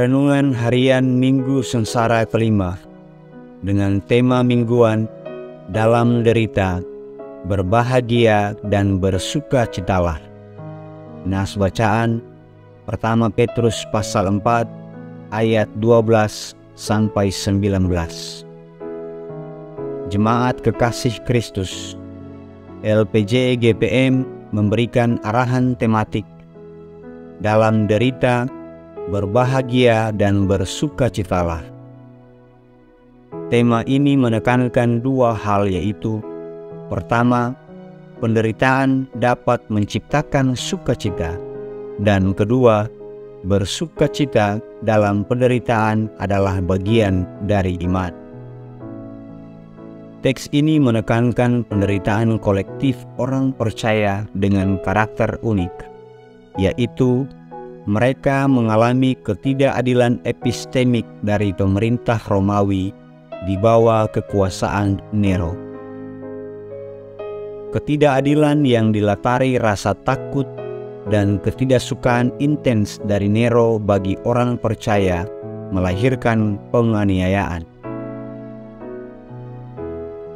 Renungan Harian Minggu Sengsara kelima dengan tema mingguan dalam derita, berbahagia dan bersukacitalah. Nas bacaan pertama Petrus pasal 4 ayat 12 sampai 19. Jemaat Kekasih Kristus, LPJ GPM memberikan arahan tematik dalam derita, berbahagia dan bersukacitalah. Tema ini menekankan dua hal, yaitu pertama, penderitaan dapat menciptakan sukacita, dan kedua, bersukacita dalam penderitaan adalah bagian dari iman. Teks ini menekankan penderitaan kolektif orang percaya dengan karakter unik, yaitu mereka mengalami ketidakadilan epistemik dari pemerintah Romawi di bawah kekuasaan Nero. Ketidakadilan yang dilatari rasa takut dan ketidaksukaan intens dari Nero bagi orang percaya melahirkan penganiayaan.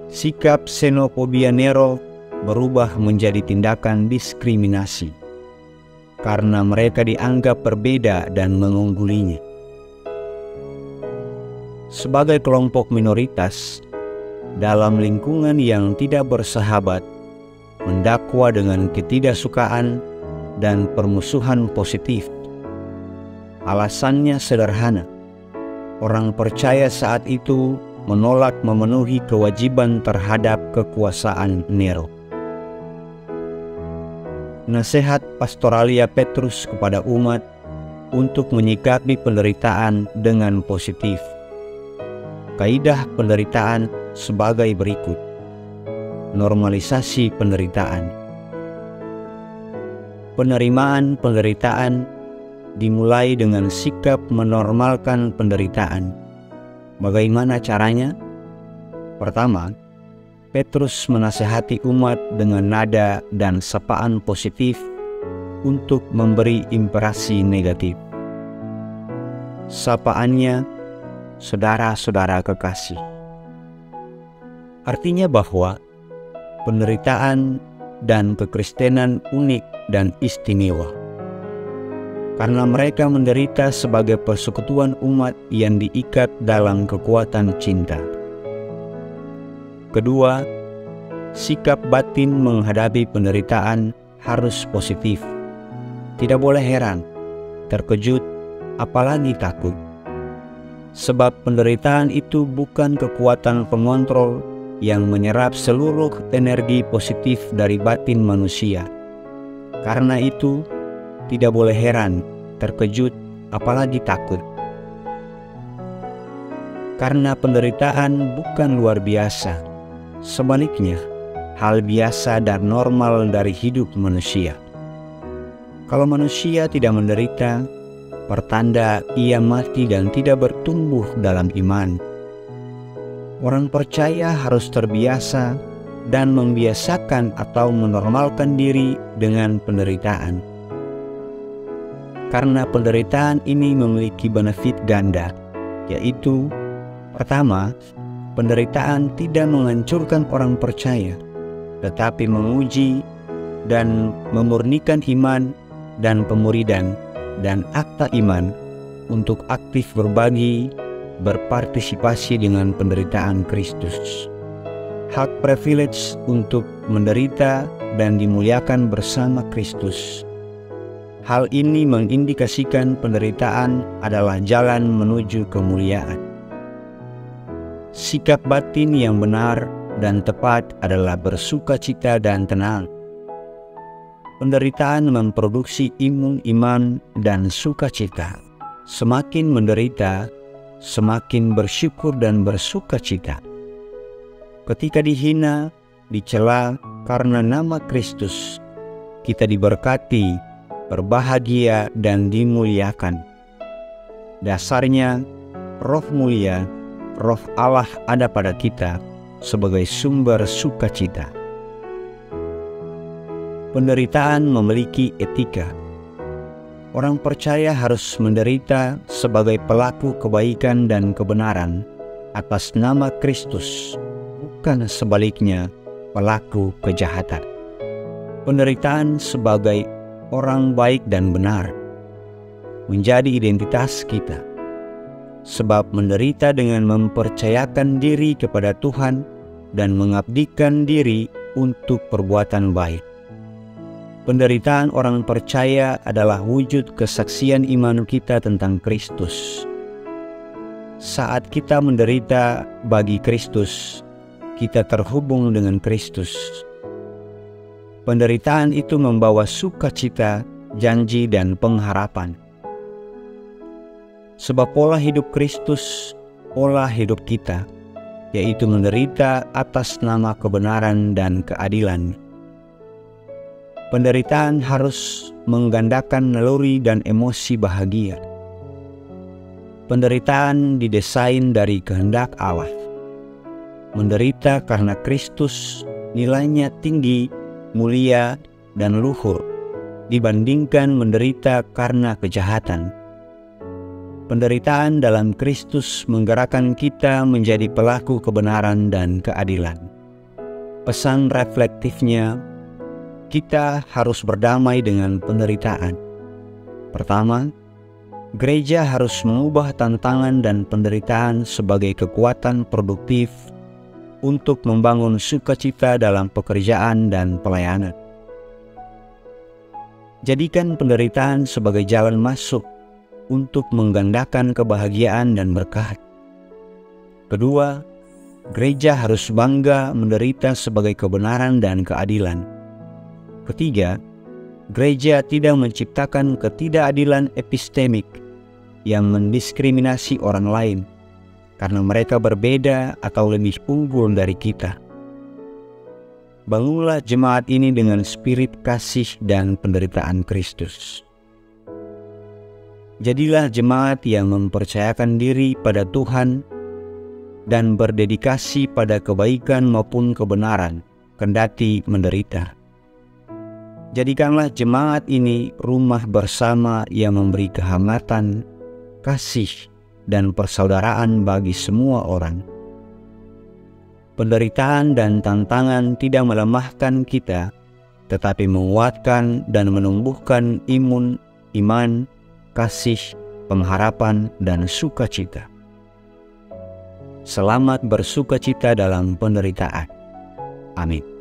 Sikap xenofobia Nero berubah menjadi tindakan diskriminasi karena mereka dianggap berbeda dan mengunggulinya. Sebagai kelompok minoritas dalam lingkungan yang tidak bersahabat, mendakwa dengan ketidaksukaan dan permusuhan positif. Alasannya sederhana, orang percaya saat itu menolak memenuhi kewajiban terhadap kekuasaan Nero. Nasihat pastoralia Petrus kepada umat untuk menyikapi penderitaan dengan positif. Kaidah penderitaan sebagai berikut. Normalisasi penderitaan. Penerimaan penderitaan dimulai dengan sikap menormalkan penderitaan. Bagaimana caranya? Pertama, Petrus menasihati umat dengan nada dan sapaan positif untuk memberi impresi negatif. Sapaannya, saudara-saudara kekasih. Artinya bahwa penderitaan dan kekristenan unik dan istimewa, karena mereka menderita sebagai persekutuan umat yang diikat dalam kekuatan cinta. Kedua, sikap batin menghadapi penderitaan harus positif. Tidak boleh heran, terkejut, apalagi takut. Sebab penderitaan itu bukan kekuatan pengontrol yang menyerap seluruh energi positif dari batin manusia. Karena itu, tidak boleh heran, terkejut, apalagi takut. Karena penderitaan bukan luar biasa. Sebaliknya, hal biasa dan normal dari hidup manusia. Kalau manusia tidak menderita, pertanda ia mati dan tidak bertumbuh dalam iman. Orang percaya harus terbiasa dan membiasakan atau menormalkan diri dengan penderitaan. Karena penderitaan ini memiliki benefit ganda, yaitu pertama, penderitaan tidak menghancurkan orang percaya, tetapi menguji dan memurnikan iman dan pemuridan dan akta iman untuk aktif berbagi, berpartisipasi dengan penderitaan Kristus. Hak privilege untuk menderita dan dimuliakan bersama Kristus. Hal ini mengindikasikan penderitaan adalah jalan menuju kemuliaan. Sikap batin yang benar dan tepat adalah bersukacita dan tenang. Penderitaan memproduksi iman dan sukacita. Semakin menderita, semakin bersyukur dan bersukacita. Ketika dihina, dicela karena nama Kristus, kita diberkati, berbahagia dan dimuliakan. Dasarnya, Roh mulia, Roh Allah ada pada kita sebagai sumber sukacita. Penderitaan memiliki etika. Orang percaya harus menderita sebagai pelaku kebaikan dan kebenaran atas nama Kristus, bukan sebaliknya pelaku kejahatan. Penderitaan sebagai orang baik dan benar menjadi identitas kita, sebab menderita dengan mempercayakan diri kepada Tuhan dan mengabdikan diri untuk perbuatan baik. Penderitaan orang percaya adalah wujud kesaksian iman kita tentang Kristus. Saat kita menderita bagi Kristus, kita terhubung dengan Kristus. Penderitaan itu membawa sukacita, janji, dan pengharapan. Sebab pola hidup Kristus, pola hidup kita, yaitu menderita atas nama kebenaran dan keadilan. Penderitaan harus menggandakan naluri dan emosi bahagia. Penderitaan didesain dari kehendak Allah. Menderita karena Kristus nilainya tinggi, mulia, dan luhur dibandingkan menderita karena kejahatan. Penderitaan dalam Kristus menggerakkan kita menjadi pelaku kebenaran dan keadilan. Pesan reflektifnya, kita harus berdamai dengan penderitaan. Pertama, gereja harus mengubah tantangan dan penderitaan sebagai kekuatan produktif untuk membangun sukacita dalam pekerjaan dan pelayanan. Jadikan penderitaan sebagai jalan masuk untuk menggandakan kebahagiaan dan berkat. Kedua, gereja harus bangga menderita sebagai kebenaran dan keadilan. Ketiga, gereja tidak menciptakan ketidakadilan epistemik yang mendiskriminasi orang lain karena mereka berbeda atau lebih unggul dari kita. Bangunlah jemaat ini dengan spirit kasih dan penderitaan Kristus. Jadilah jemaat yang mempercayakan diri pada Tuhan dan berdedikasi pada kebaikan maupun kebenaran, kendati menderita. Jadikanlah jemaat ini rumah bersama yang memberi kehangatan, kasih, dan persaudaraan bagi semua orang. Penderitaan dan tantangan tidak melemahkan kita, tetapi menguatkan dan menumbuhkan iman, kasih, pengharapan, dan sukacita. Selamat bersukacita dalam penderitaan. Amin.